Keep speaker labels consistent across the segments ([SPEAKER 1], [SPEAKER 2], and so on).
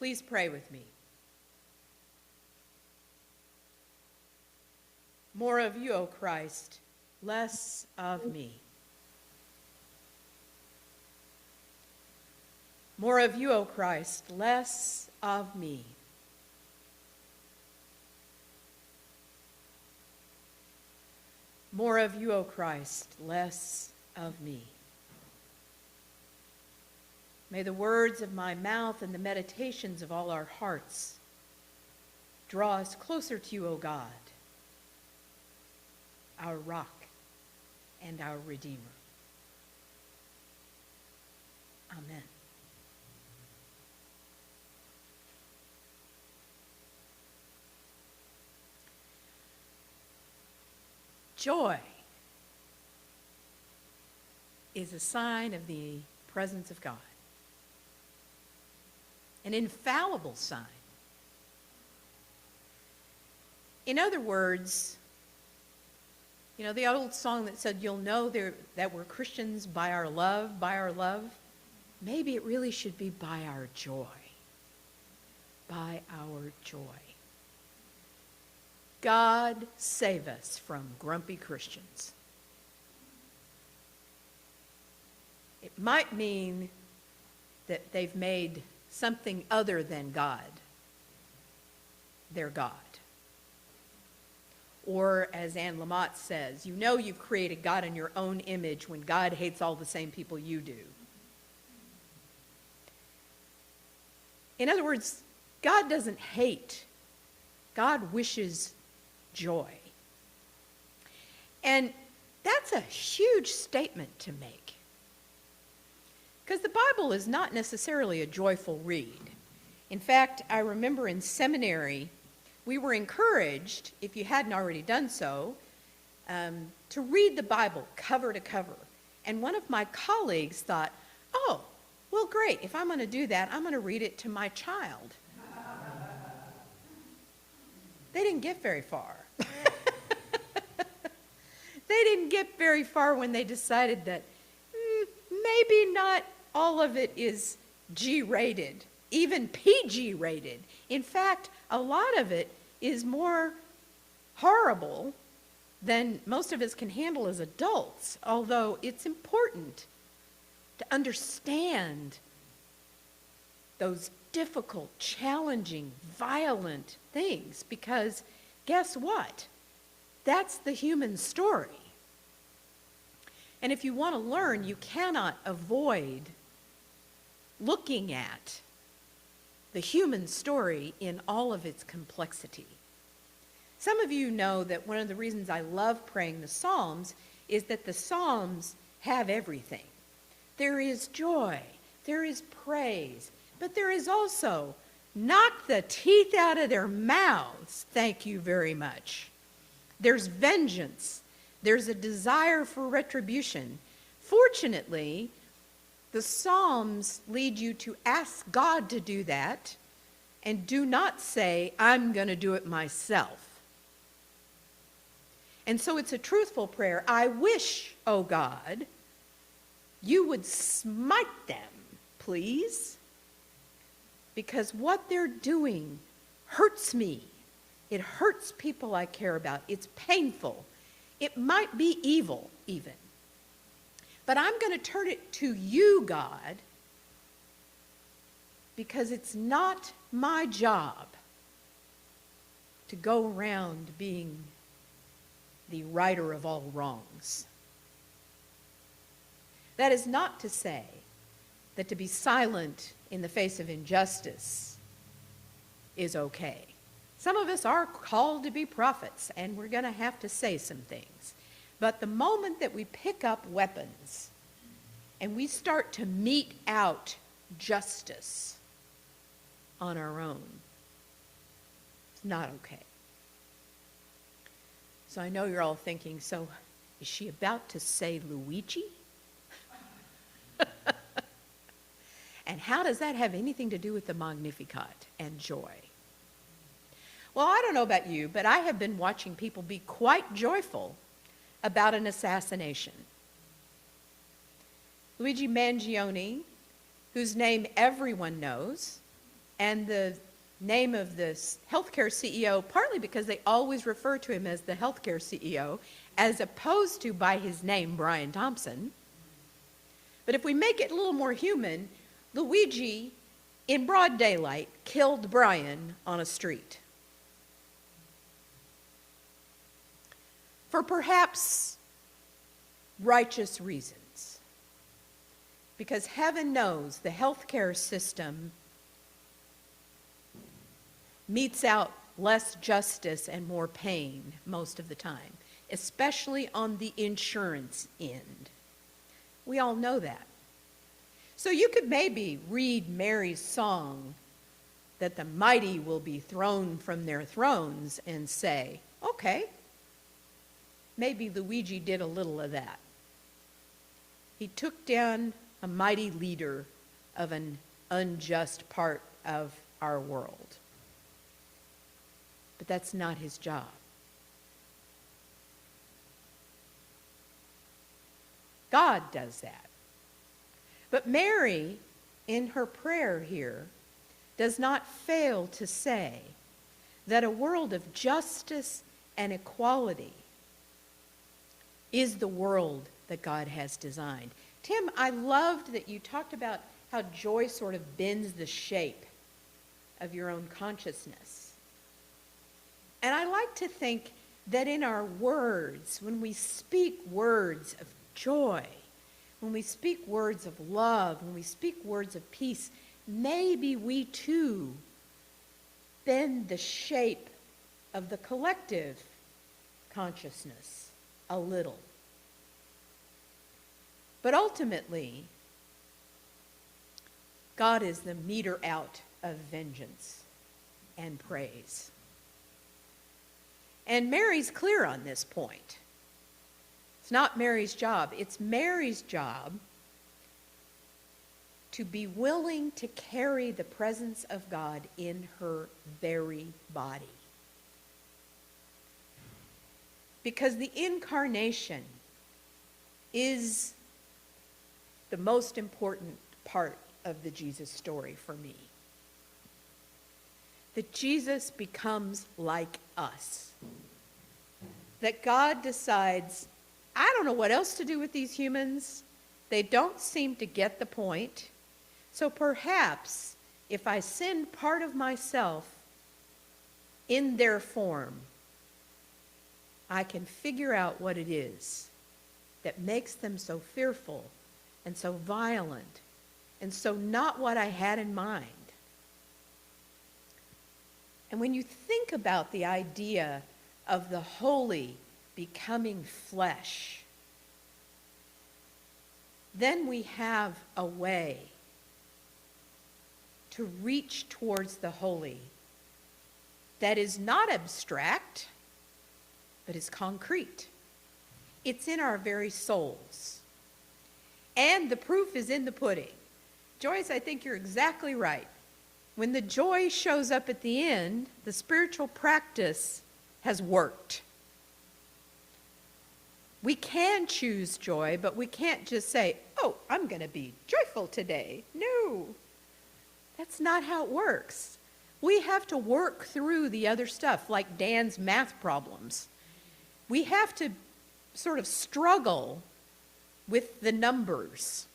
[SPEAKER 1] Please pray with me. More of you, O Christ, less of me. More of you, O Christ, less of me. More of you, O Christ, less of me. May the words of my mouth and the meditations of all our hearts draw us closer to you, O God, our rock and our Redeemer. Amen. Joy is a sign of the presence of God, an infallible sign. In other words, you know, the old song that said, you'll know that we're Christians by our love, by our love. Maybe it really should be by our joy. By our joy. God save us from grumpy Christians. It might mean that they've made something other than God their God. Or, as Anne Lamott says, you know you've created God in your own image when God hates all the same people you do. In other words, God doesn't hate. God wishes joy. And that's a huge statement to make. Because the Bible is not necessarily a joyful read. In fact, I remember in seminary, we were encouraged, if you hadn't already done so, to read the Bible cover to cover. And one of my colleagues thought, oh, well, great. If I'm going to do that, I'm going to read it to my child. They didn't get very far. They didn't get very far when they decided that maybe not all of it is G-rated, even PG-rated. In fact, a lot of it is more horrible than most of us can handle as adults, although it's important to understand those difficult, challenging, violent things, because guess what? That's the human story. And if you want to learn, you cannot avoid looking at the human story in all of its complexity. Some of you know that one of the reasons I love praying the Psalms is that the Psalms have everything. There is joy, there is praise, but there is also knock the teeth out of their mouths, thank you very much. There's vengeance. There's a desire for retribution. Fortunately, the Psalms lead you to ask God to do that and do not say, I'm going to do it myself. And so it's a truthful prayer. I wish, oh God, you would smite them, please, because what they're doing hurts me. It hurts people I care about. It's painful. It might be evil, even. But I'm going to turn it to you, God, because it's not my job to go around being the righter of all wrongs. That is not to say that to be silent in the face of injustice is okay. Some of us are called to be prophets, and we're going to have to say some things. But the moment that we pick up weapons and we start to mete out justice on our own, it's not okay. So I know you're all thinking, so is she about to say Luigi? And how does that have anything to do with the Magnificat and joy? Well, I don't know about you, but I have been watching people be quite joyful about an assassination. Luigi Mangione, whose name everyone knows, and the name of this healthcare CEO, partly because they always refer to him as the healthcare CEO, as opposed to by his name, Brian Thompson. But if we make it a little more human, Luigi, in broad daylight, killed Brian on a street. For perhaps righteous reasons. Because heaven knows the healthcare system metes out less justice and more pain most of the time, especially on the insurance end. We all know that. So you could maybe read Mary's song that the mighty will be thrown from their thrones and say, okay, maybe Luigi did a little of that. He took down a mighty leader of an unjust part of our world. But that's not his job. God does that. But Mary, in her prayer here, does not fail to say that a world of justice and equality is the world that God has designed. Tim, I loved that you talked about how joy sort of bends the shape of your own consciousness. And I like to think that in our words, when we speak words of joy, when we speak words of love, when we speak words of peace, maybe we too bend the shape of the collective consciousness a little. But ultimately, God is the meter out of vengeance and praise. And Mary's clear on this point. It's not Mary's job. It's Mary's job to be willing to carry the presence of God in her very body. Because the incarnation is the most important part of the Jesus story for me. That Jesus becomes like us. That God decides, I don't know what else to do with these humans. They don't seem to get the point. So perhaps if I send part of myself in their form, I can figure out what it is that makes them so fearful and so violent and so not what I had in mind. And when you think about the idea of the holy becoming flesh, then we have a way to reach towards the holy that is not abstract, but is concrete. It's in our very souls. And the proof is in the pudding. Joyce, I think you're exactly right. When the joy shows up at the end, the spiritual practice has worked. We can choose joy, but we can't just say, oh, I'm going to be joyful today. No, that's not how it works. We have to work through the other stuff, like Dan's math problems. We have to sort of struggle with the numbers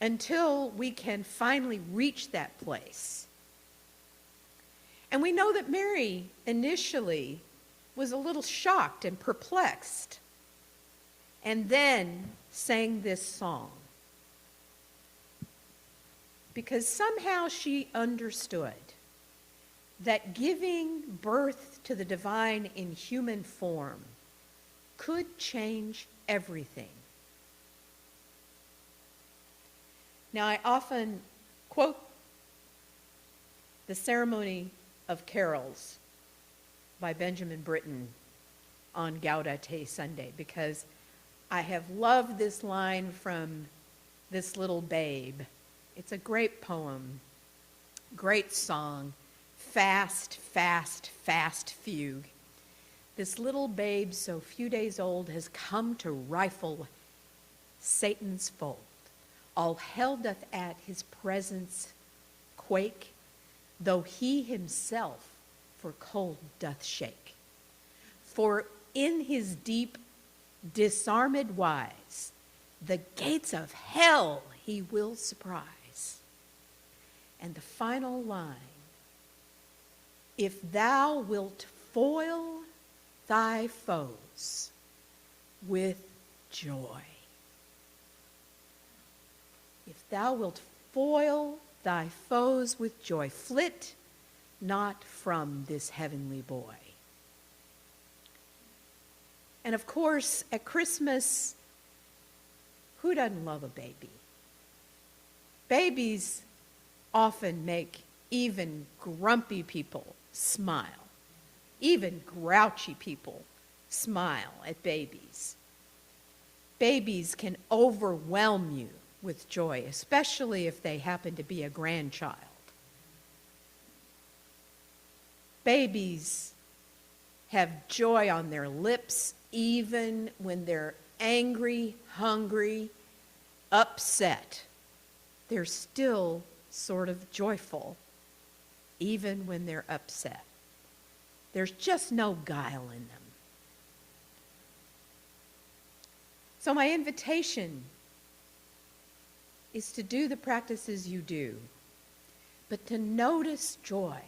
[SPEAKER 1] until we can finally reach that place. And we know that Mary initially was a little shocked and perplexed, and then sang this song. Because somehow she understood that giving birth to the divine in human form could change everything. Now, I often quote the Ceremony of Carols by Benjamin Britten on Gaudete Sunday, because I have loved this line from This Little Babe. It's a great poem, great song, fast, fast, fast fugue. This little babe so few days old has come to rifle Satan's fold. All hell doth at his presence quake. though he himself for cold doth shake. For in his deep disarmed wise, the gates of hell he will surprise. And the final line, if thou wilt foil thy foes with joy. If thou wilt foil thy foes with joy, flit not from this heavenly boy. And of course, at Christmas, who doesn't love a baby? Babies often make even grumpy people smile. Even grouchy people smile at babies. Babies can overwhelm you with joy, especially if they happen to be a grandchild. Babies have joy on their lips even when they're angry, hungry, upset. They're still sort of joyful even when they're upset. There's just no guile in them. So my invitation is to do the practices you do, but to notice joy.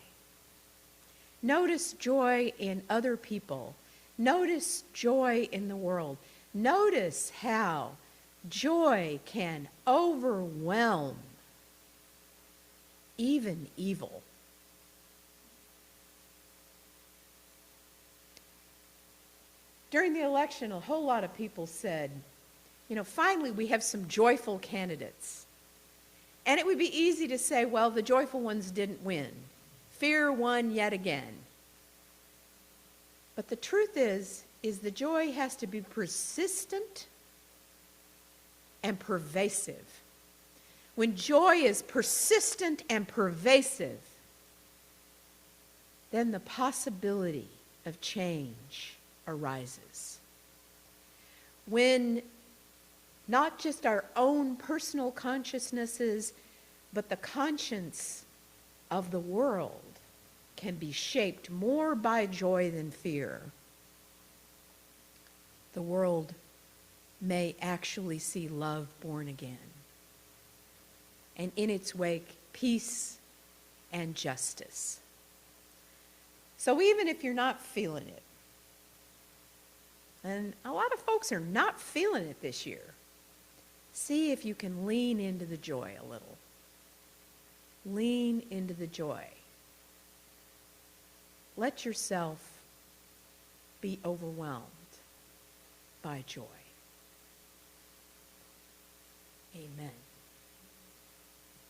[SPEAKER 1] Notice joy in other people. Notice joy in the world. Notice how joy can overwhelm even evil. During the election, a whole lot of people said, finally we have some joyful candidates. And it would be easy to say, well, the joyful ones didn't win. Fear won yet again. But the truth is the joy has to be persistent and pervasive. When joy is persistent and pervasive, then the possibility of change arises. When not just our own personal consciousnesses, but the conscience of the world can be shaped more by joy than fear, the world may actually see love born again. And in its wake, peace and justice. So even if you're not feeling it, and a lot of folks are not feeling it this year, see if you can lean into the joy a little. Lean into the joy. Let yourself be overwhelmed by joy. Amen.